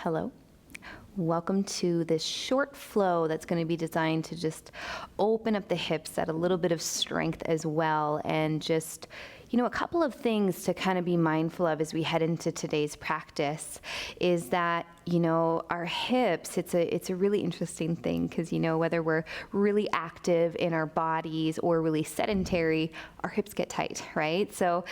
Hello. Welcome to this short flow that's going to be designed to just open up the hips, add a little bit of strength as well, and just, a couple of things to kind of be mindful of as we head into today's practice is that, our hips, it's a really interesting thing because, whether we're really active in our bodies or really sedentary, our hips get tight, right? So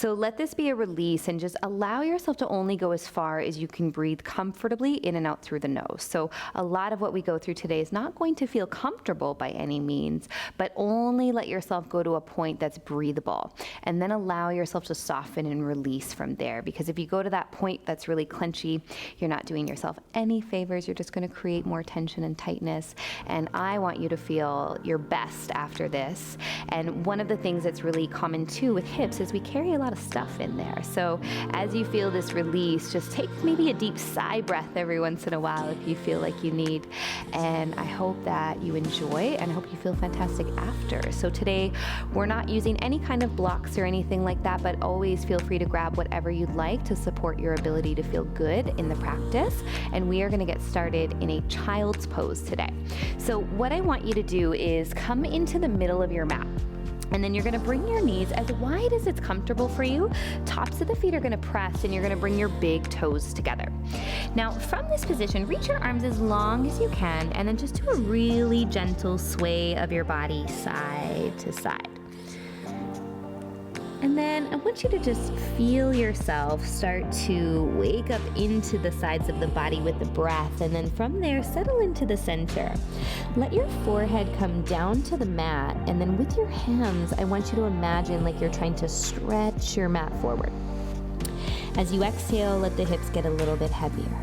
let this be a release and just allow yourself to only go as far as you can breathe comfortably in and out through the nose. So a lot of what we go through today is not going to feel comfortable by any means, but only let yourself go to a point that's breathable and then allow yourself to soften and release from there. Because if you go to that point that's really clenchy, you're not doing yourself any favors. You're just going to create more tension and tightness. And I want you to feel your best after this. And one of the things that's really common too with hips is we carry a lot of stuff in there. So as you feel this release, just take maybe a deep sigh breath every once in a while if you feel like you need. And I hope that you enjoy and I hope you feel fantastic after. So today we're not using any kind of blocks or anything like that, but always feel free to grab whatever you'd like to support your ability to feel good in the practice. And we are going to get started in a child's pose today. So what I want you to do is come into the middle of your mat. And then you're going to bring your knees as wide as it's comfortable for you. Tops of the feet are going to press and you're going to bring your big toes together. Now from this position, reach your arms as long as you can and then just do a really gentle sway of your body side to side. And then I want you to just feel yourself start to wake up into the sides of the body with the breath. And then from there, settle into the center. Let your forehead come down to the mat. And then with your hands, I want you to imagine like you're trying to stretch your mat forward. As you exhale, let the hips get a little bit heavier.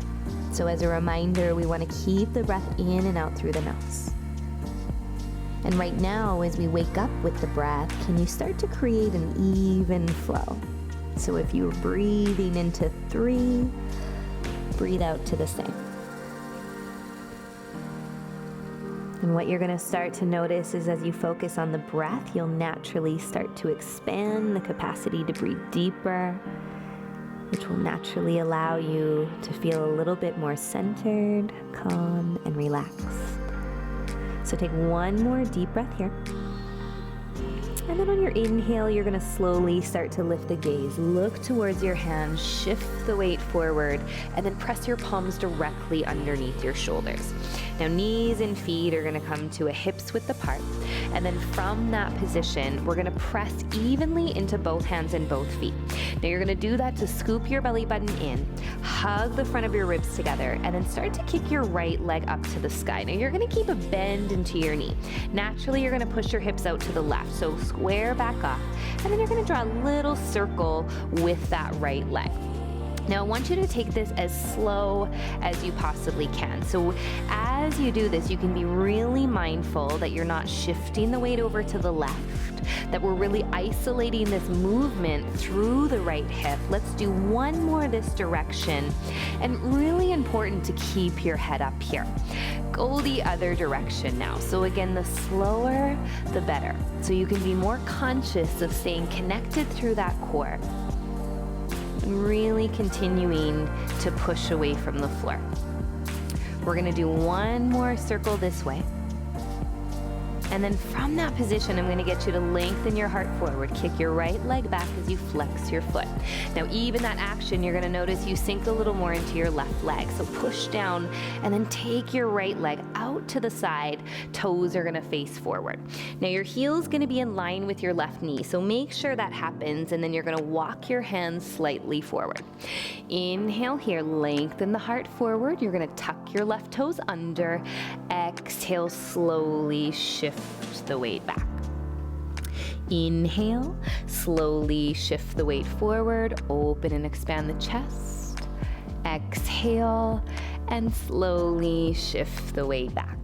So as a reminder, we want to keep the breath in and out through the nose. And right now, as we wake up with the breath, can you start to create an even flow? So if you're breathing into 3, breathe out to the same. And what you're going to start to notice is as you focus on the breath, you'll naturally start to expand the capacity to breathe deeper, which will naturally allow you to feel a little bit more centered, calm, and relaxed. So take one more deep breath here. And then on your inhale, you're going to slowly start to lift the gaze. Look towards your hands, shift the weight forward, and then press your palms directly underneath your shoulders. Now knees and feet are going to come to a hips width apart. And then from that position, we're going to press evenly into both hands and both feet. Now you're going to do that to scoop your belly button in, hug the front of your ribs together, and then start to kick your right leg up to the sky. Now you're going to keep a bend into your knee. Naturally, you're going to push your hips out to the left. So square back up, and then you're going to draw a little circle with that right leg. Now I want you to take this as slow as you possibly can. So as you do this, you can be really mindful that you're not shifting the weight over to the left, that we're really isolating this movement through the right hip. Let's do one more this direction. And really important to keep your head up here. Go the other direction now. So again, the slower, the better. So you can be more conscious of staying connected through that core. Really continuing to push away from the floor. We're going to do one more circle this way. And then from that position, I'm going to get you to lengthen your heart forward. Kick your right leg back as you flex your foot. Now, even that action, you're going to notice you sink a little more into your left leg. So push down and then take your right leg out to the side. Toes are going to face forward. Now, your heel is going to be in line with your left knee. So make sure that happens. And then you're going to walk your hands slightly forward. Inhale here, lengthen the heart forward. You're going to tuck your left toes under. Exhale, slowly shift the weight back. Inhale, slowly shift the weight forward, open and expand the chest. Exhale, and slowly shift the weight back.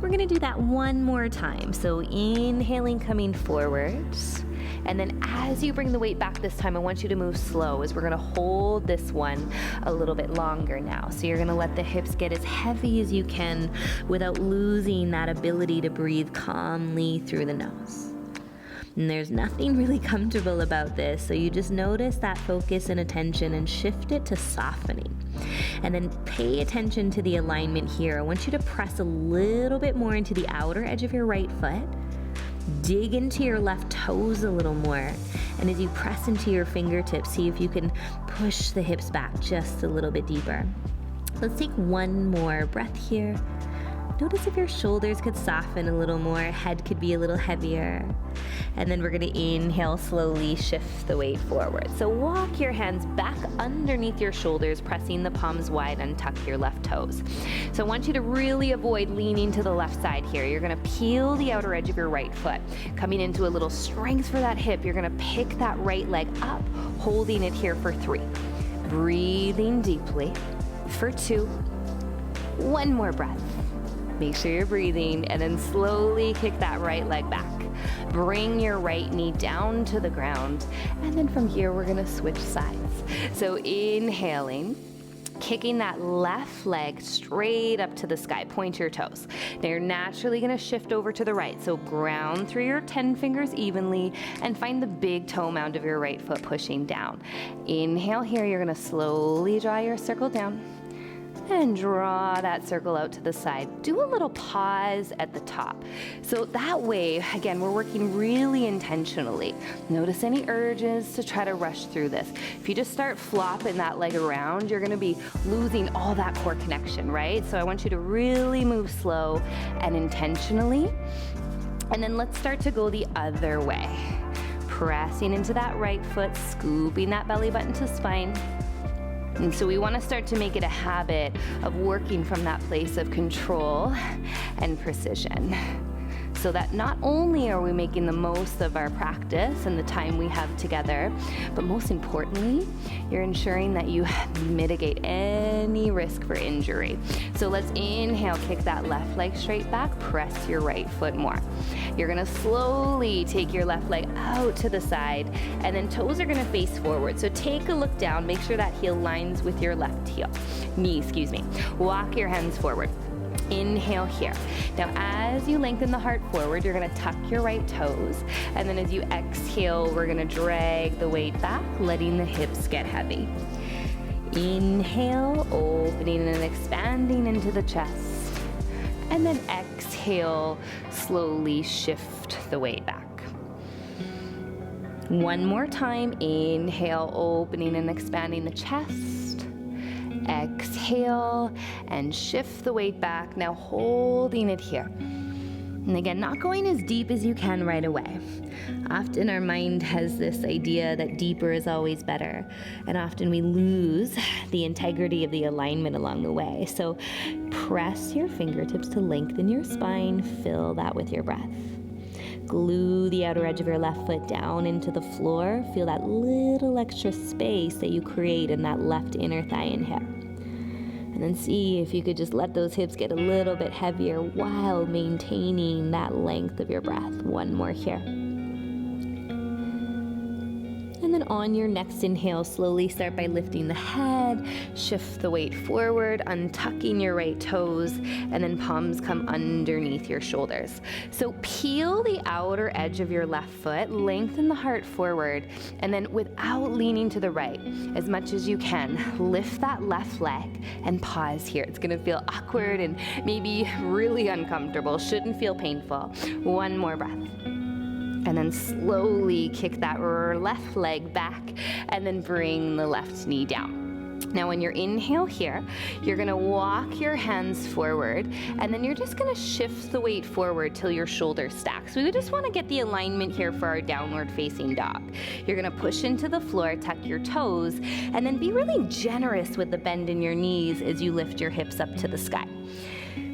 We're going to do that one more time. So inhaling, coming forwards. And then as you bring the weight back this time, I want you to move slow as we're going to hold this one a little bit longer now. So you're going to let the hips get as heavy as you can without losing that ability to breathe calmly through the nose. And there's nothing really comfortable about this, so you just notice that focus and attention and shift it to softening. And then pay attention to the alignment here. I want you to press a little bit more into the outer edge of your right foot. Dig into your left toes a little more. And as you press into your fingertips, see if you can push the hips back just a little bit deeper. Let's take one more breath here. Notice if your shoulders could soften a little more, head could be a little heavier. And then we're gonna inhale, slowly shift the weight forward. So walk your hands back underneath your shoulders, pressing the palms wide, and tuck your left toes. So I want you to really avoid leaning to the left side here. You're gonna peel the outer edge of your right foot. Coming into a little strength for that hip, you're gonna pick that right leg up, holding it here for 3. Breathing deeply for 2. One more breath. Make sure you're breathing, and then slowly kick that right leg back. Bring your right knee down to the ground, and then from here we're gonna switch sides. So inhaling, kicking that left leg straight up to the sky, point your toes. Now you're naturally gonna shift over to the right, so ground through your 10 fingers evenly and find the big toe mound of your right foot pushing down. Inhale here, you're gonna slowly draw your circle down. And draw that circle out to the side. Do a little pause at the top. So that way, again, we're working really intentionally. Notice any urges to try to rush through this. If you just start flopping that leg around, you're gonna be losing all that core connection, right? So I want you to really move slow and intentionally. And then let's start to go the other way. Pressing into that right foot, scooping that belly button to spine. And so we want to start to make it a habit of working from that place of control and precision, so that not only are we making the most of our practice and the time we have together, but most importantly, you're ensuring that you mitigate any risk for injury. So let's inhale, kick that left leg straight back, press your right foot more. You're gonna slowly take your left leg out to the side, and then toes are gonna face forward. So take a look down, make sure that heel lines with your left knee. Walk your hands forward. Inhale here. Now as you lengthen the heart forward, you're gonna tuck your right toes, and then as you exhale, we're gonna drag the weight back, letting the hips get heavy. Inhale, opening and expanding into the chest, and then exhale, slowly shift the weight back. One more time, inhale, opening and expanding the chest. Exhale and shift the weight back, now holding it here. And again, not going as deep as you can right away. Often our mind has this idea that deeper is always better, and often we lose the integrity of the alignment along the way. So press your fingertips to lengthen your spine, fill that with your breath. Glue the outer edge of your left foot down into the floor. Feel that little extra space that you create in that left inner thigh and hip. And then see if you could just let those hips get a little bit heavier while maintaining that length of your breath. One more here. And then on your next inhale, slowly start by lifting the head, shift the weight forward, untucking your right toes, and then palms come underneath your shoulders. So peel the outer edge of your left foot, lengthen the heart forward, and then without leaning to the right, as much as you can, lift that left leg and pause here. It's gonna feel awkward and maybe really uncomfortable, shouldn't feel painful. One more breath. And then slowly kick that left leg back, and then bring the left knee down. Now when you inhale here, you're gonna walk your hands forward, and then you're just gonna shift the weight forward till your shoulders stack. So we just wanna get the alignment here for our downward facing dog. You're gonna push into the floor, tuck your toes, and then be really generous with the bend in your knees as you lift your hips up to the sky.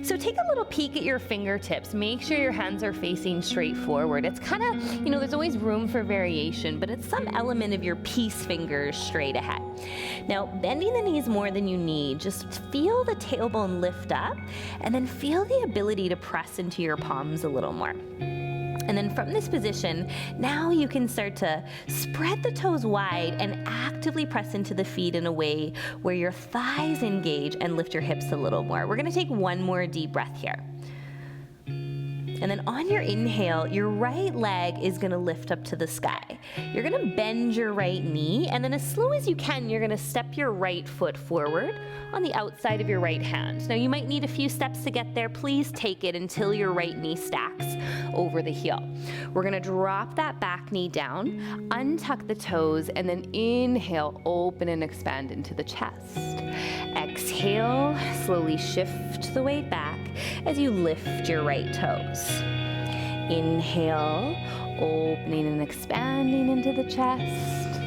So take a little peek at your fingertips. Make sure your hands are facing straight forward. It's kind of, there's always room for variation, but it's some element of your peace fingers straight ahead. Now, bending the knees more than you need, just feel the tailbone lift up, and then feel the ability to press into your palms a little more. And then from this position, now you can start to spread the toes wide and actively press into the feet in a way where your thighs engage and lift your hips a little more. We're gonna take one more deep breath here. And then on your inhale, your right leg is gonna lift up to the sky. You're gonna bend your right knee, and then as slow as you can, you're gonna step your right foot forward on the outside of your right hand. Now you might need a few steps to get there. Please take it until your right knee stacks over the heel. We're gonna drop that back knee down, untuck the toes, and then inhale, open and expand into the chest. Exhale, slowly shift the weight back as you lift your right toes. Inhale, opening and expanding into the chest.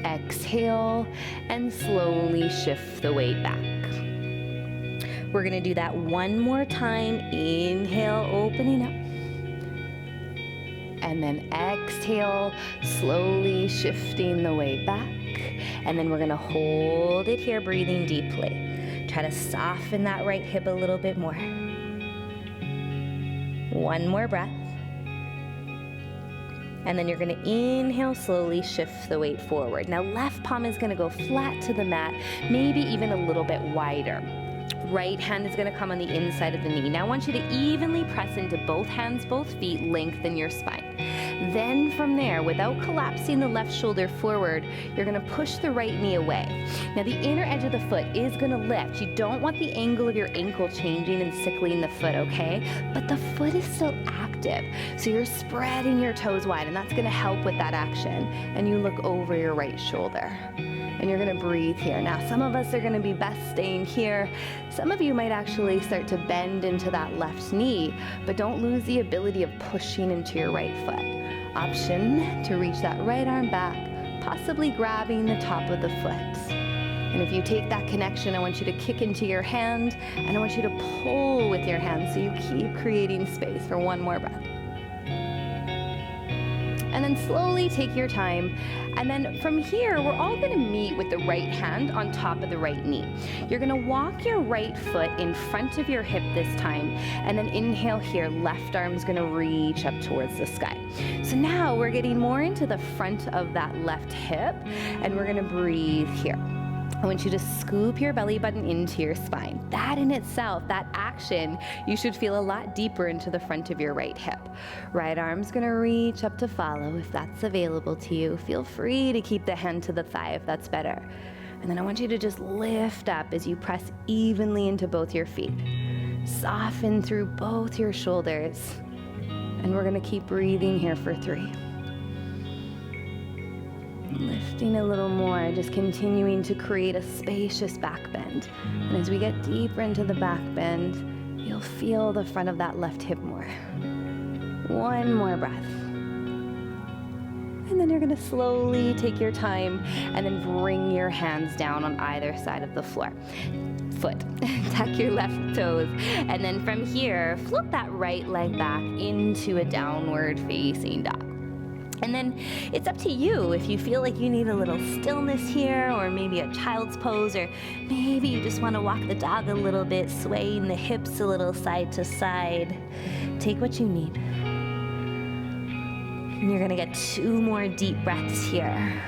Exhale, and slowly shift the weight back. We're gonna do that one more time. Inhale, opening up. And then exhale, slowly shifting the weight back. And then we're gonna hold it here, breathing deeply. Try to soften that right hip a little bit more. One more breath. And then you're gonna inhale, slowly shift the weight forward. Now left palm is gonna go flat to the mat, maybe even a little bit wider. Right hand is gonna come on the inside of the knee. Now I want you to evenly press into both hands, both feet, lengthen your spine. Then from there, without collapsing the left shoulder forward, you're gonna push the right knee away. Now the inner edge of the foot is gonna lift. You don't want the angle of your ankle changing and sickling the foot, okay? But the foot is still active. So you're spreading your toes wide, and that's gonna help with that action. And you look over your right shoulder. And you're gonna breathe here. Now, some of us are gonna be best staying here. Some of you might actually start to bend into that left knee, but don't lose the ability of pushing into your right foot. Option to reach that right arm back, possibly grabbing the top of the foot. And if you take that connection, I want you to kick into your hand, and I want you to pull with your hand so you keep creating space for one more breath. And then slowly take your time. And then from here, we're all gonna meet with the right hand on top of the right knee. You're gonna walk your right foot in front of your hip this time, and then inhale here, left arm's gonna reach up towards the sky. So now we're getting more into the front of that left hip, and we're gonna breathe here. I want you to scoop your belly button into your spine. That in itself, that action, you should feel a lot deeper into the front of your right hip. Right arm's gonna reach up to follow if that's available to you. Feel free to keep the hand to the thigh if that's better. And then I want you to just lift up as you press evenly into both your feet. Soften through both your shoulders. And we're gonna keep breathing here for 3. Lifting a little more, just continuing to create a spacious back bend. And as we get deeper into the back bend, you'll feel the front of that left hip more. One more breath. And then you're gonna slowly take your time and then bring your hands down on either side of the foot. Tuck your left toes. And then from here, float that right leg back into a downward facing dog. And then it's up to you if you feel like you need a little stillness here, or maybe a child's pose, or maybe you just want to walk the dog a little bit, swaying the hips a little side to side. Take what you need. And you're gonna get 2 more deep breaths here.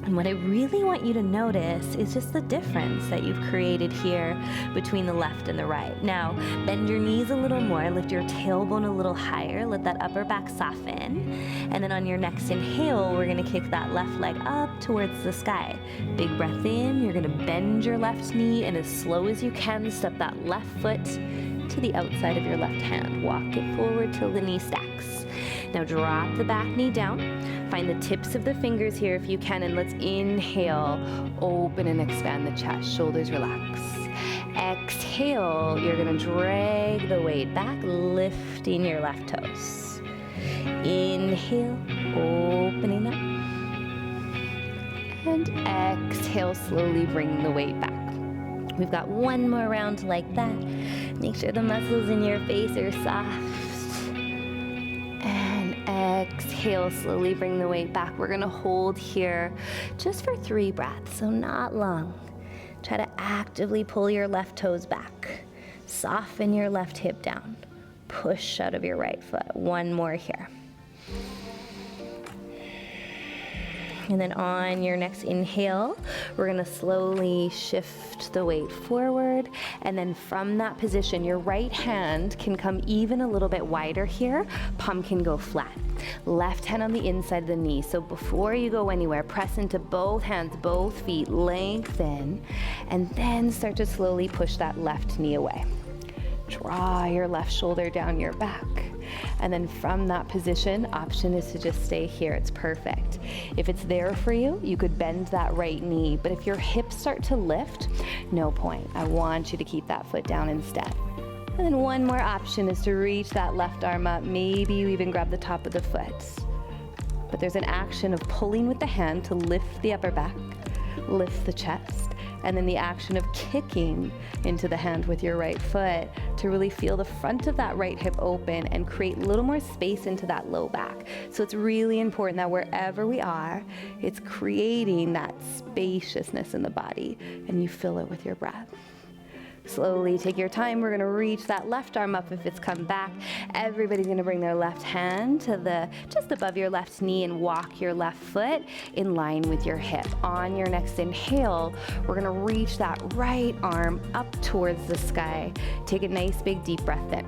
And what I really want you to notice is just the difference that you've created here between the left and the right. Now, bend your knees a little more, lift your tailbone a little higher, let that upper back soften. And then on your next inhale, we're gonna kick that left leg up towards the sky. Big breath in, you're gonna bend your left knee, and as slow as you can, step that left foot to the outside of your left hand. Walk it forward till the knee stacks. Now drop the back knee down. Find the tips of the fingers here if you can, and let's inhale, open and expand the chest, shoulders relax. Exhale, you're gonna drag the weight back, lifting your left toes. Inhale, opening up. And exhale, slowly bring the weight back. We've got one more round like that. Make sure the muscles in your face are soft. Exhale, slowly bring the weight back. We're gonna hold here just for 3 breaths, so not long. Try to actively pull your left toes back. Soften your left hip down. Push out of your right foot. One more here. And then on your next inhale, we're gonna slowly shift the weight forward. And then from that position, your right hand can come even a little bit wider here. Palm can go flat. Left hand on the inside of the knee. So before you go anywhere, press into both hands, both feet, lengthen, and then start to slowly push that left knee away. Draw your left shoulder down your back. And then from that position, option is to just stay here. It's perfect. If it's there for you, you could bend that right knee. But if your hips start to lift, no point. I want you to keep that foot down instead. And then one more option is to reach that left arm up. Maybe you even grab the top of the foot. But there's an action of pulling with the hand to lift the upper back, lift the chest, and then the action of kicking into the hand with your right foot to really feel the front of that right hip open and create a little more space into that low back. So it's really important that wherever we are, it's creating that spaciousness in the body, and you fill it with your breath. Slowly take your time. We're gonna reach that left arm up if it's come back. Everybody's gonna bring their left hand to just above your left knee and walk your left foot in line with your hip. On your next inhale, we're gonna reach that right arm up towards the sky. Take a nice big deep breath in.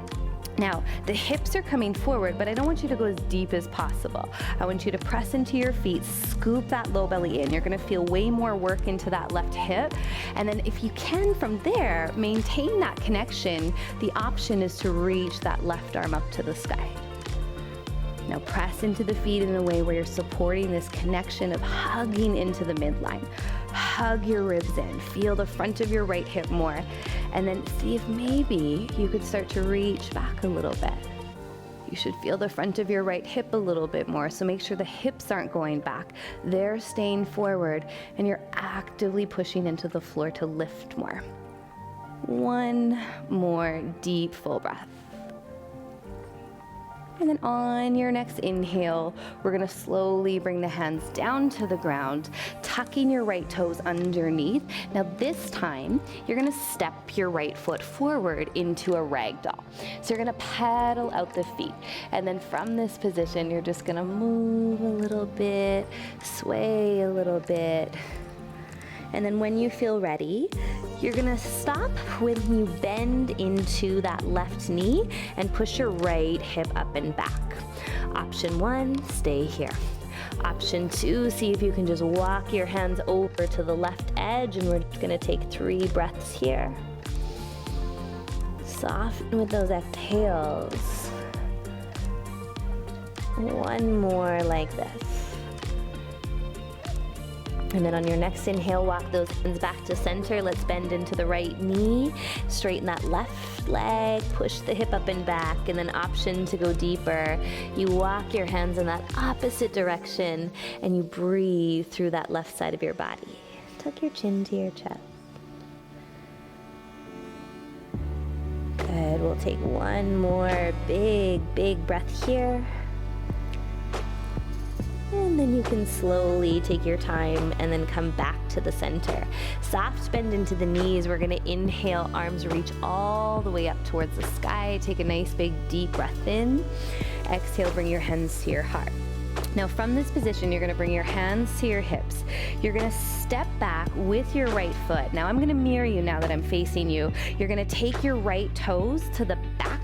Now, the hips are coming forward, but I don't want you to go as deep as possible. I want you to press into your feet, scoop that low belly in. You're gonna feel way more work into that left hip. And then if you can, from there, maintain that connection. The option is to reach that left arm up to the sky. Now press into the feet in a way where you're supporting this connection of hugging into the midline. Hug your ribs in, feel the front of your right hip more, and then see if maybe you could start to reach back a little bit. You should feel the front of your right hip a little bit more, so make sure the hips aren't going back. They're staying forward, and you're actively pushing into the floor to lift more. One more deep, full breath. And then on your next inhale, we're gonna slowly bring the hands down to the ground, tucking your right toes underneath. Now this time, you're gonna step your right foot forward into a ragdoll. So you're gonna pedal out the feet. And then from this position, you're just gonna move a little bit, sway a little bit. And then when you feel ready, you're gonna stop when you bend into that left knee and push your right hip up and back. Option one, stay here. Option two, see if you can just walk your hands over to the left edge, and we're just gonna take 3 breaths here. Soften with those exhales. One more like this. And then on your next inhale, walk those hands back to center. Let's bend into the right knee, straighten that left leg, push the hip up and back, and then option to go deeper. You walk your hands in that opposite direction, and you breathe through that left side of your body. Tuck your chin to your chest. Good, we'll take one more big, big breath here. And then you can slowly take your time and then come back to the center. Soft bend into the knees. We're gonna inhale, arms reach all the way up towards the sky. Take a nice big deep breath in. Exhale, bring your hands to your heart. Now from this position, you're gonna bring your hands to your hips. You're gonna step back with your right foot. Now I'm gonna mirror you now that I'm facing you. You're gonna take your right toes to the back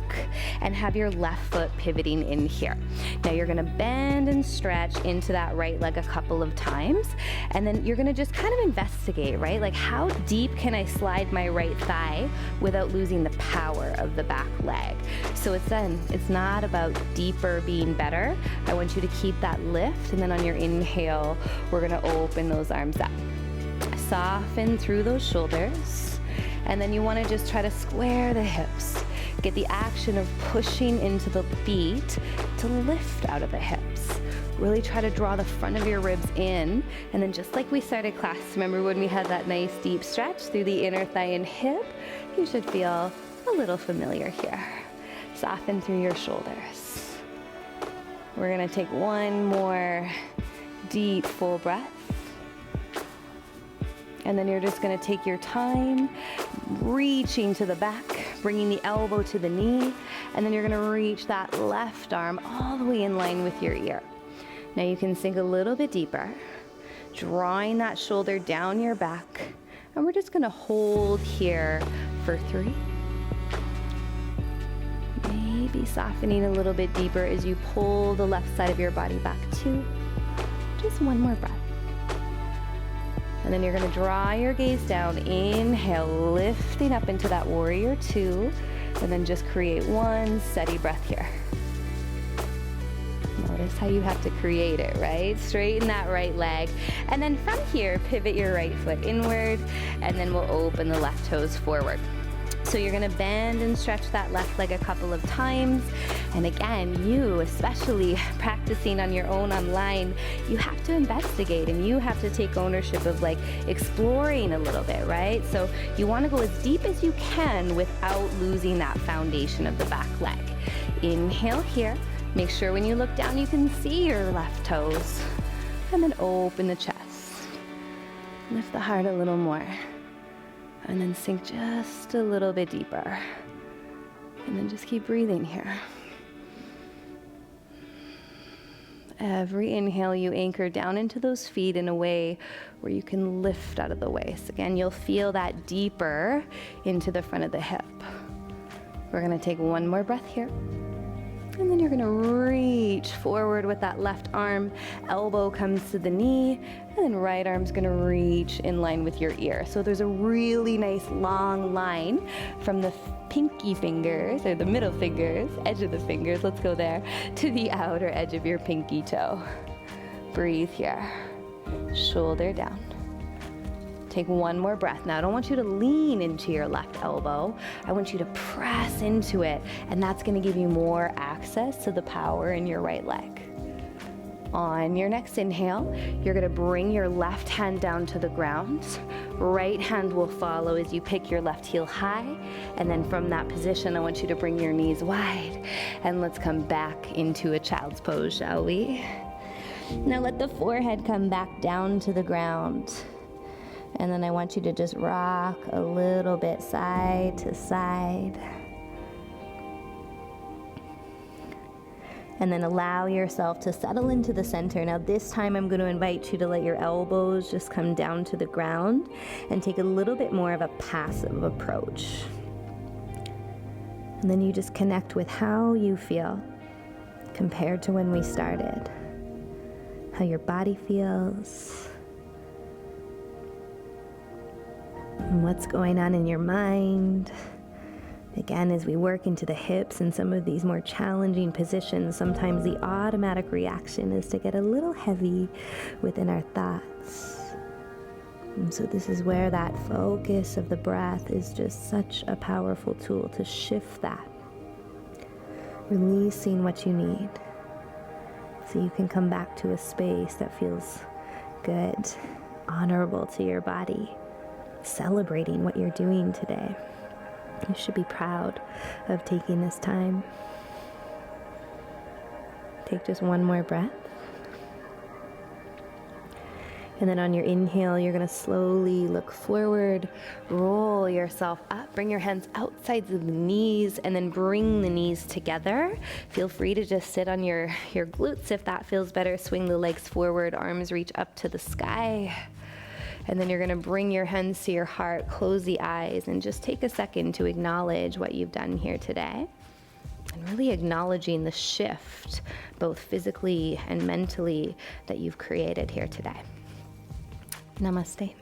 and have your left foot pivoting in here. Now you're gonna bend and stretch into that right leg a couple of times, and then you're gonna just kind of investigate, right? Like, how deep can I slide my right thigh without losing the power of the back leg? So it's not about deeper being better. I want you to keep that lift, and then on your inhale, we're gonna open those arms up. Soften through those shoulders, and then you wanna just try to square the hips. Get the action of pushing into the feet to lift out of the hips. Really try to draw the front of your ribs in, and then just like we started class, remember when we had that nice deep stretch through the inner thigh and hip? You should feel a little familiar here. Soften through your shoulders. We're gonna take one more deep, full breath. And then you're just gonna take your time, reaching to the back, bringing the elbow to the knee, and then you're gonna reach that left arm all the way in line with your ear. Now you can sink a little bit deeper. drawing that shoulder down your back. And we're just gonna hold here for 3. Maybe softening a little bit deeper as you pull the left side of your body back. 2. Just one more breath. And then you're gonna draw your gaze down. Inhale, lifting up into that warrior 2. And then just create one steady breath here. Notice how you have to create it, right? Straighten that right leg. And then from here, pivot your right foot inward, and then we'll open the left toes forward. So you're gonna bend and stretch that left leg a couple of times. And again, you, especially practicing on your own online, you have to investigate and you have to take ownership of like exploring a little bit, right? So you wanna go as deep as you can without losing that foundation of the back leg. Inhale here. Make sure when you look down, you can see your left toes. And then open the chest. Lift the heart a little more. And then sink just a little bit deeper. And then just keep breathing here. Every inhale, you anchor down into those feet in a way where you can lift out of the waist. Again, you'll feel that deeper into the front of the hip. We're gonna take one more breath here. And then you're gonna reach forward with that left arm, elbow comes to the knee, and then right arm's gonna reach in line with your ear. So there's a really nice long line from the pinky fingers, or the middle fingers, edge of the fingers, let's go there, to the outer edge of your pinky toe. Breathe here, shoulder down. Take one more breath. Now, I don't want you to lean into your left elbow. I want you to press into it, and that's gonna give you more access to the power in your right leg. On your next inhale, you're gonna bring your left hand down to the ground. Right hand will follow as you pick your left heel high, and then from that position, I want you to bring your knees wide. And let's come back into a child's pose, shall we? Now let the forehead come back down to the ground. And then I want you to just rock a little bit side to side. And then allow yourself to settle into the center. Now this time I'm going to invite you to let your elbows just come down to the ground and take a little bit more of a passive approach. And then you just connect with how you feel compared to when we started. How your body feels. And what's going on in your mind. Again, as we work into the hips and some of these more challenging positions, sometimes the automatic reaction is to get a little heavy within our thoughts. And so this is where that focus of the breath is just such a powerful tool to shift that. Releasing what you need so you can come back to a space that feels good, honorable to your body. Celebrating what you're doing today. You should be proud of taking this time. Take just one more breath. And then on your inhale, you're gonna slowly look forward, roll yourself up, bring your hands outside of the knees, and then bring the knees together. Feel free to just sit on your glutes if that feels better. Swing the legs forward, arms reach up to the sky. And then you're gonna bring your hands to your heart, close the eyes, and just take a second to acknowledge what you've done here today. And really acknowledging the shift, both physically and mentally, that you've created here today. Namaste.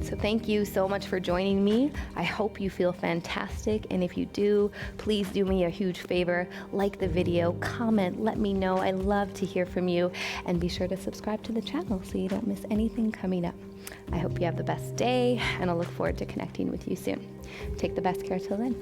So thank you so much for joining me. I hope you feel fantastic. And if you do, please do me a huge favor. Like the video, comment, let me know. I love to hear from you. And be sure to subscribe to the channel so you don't miss anything coming up. I hope you have the best day, and I'll look forward to connecting with you soon. Take the best care till then.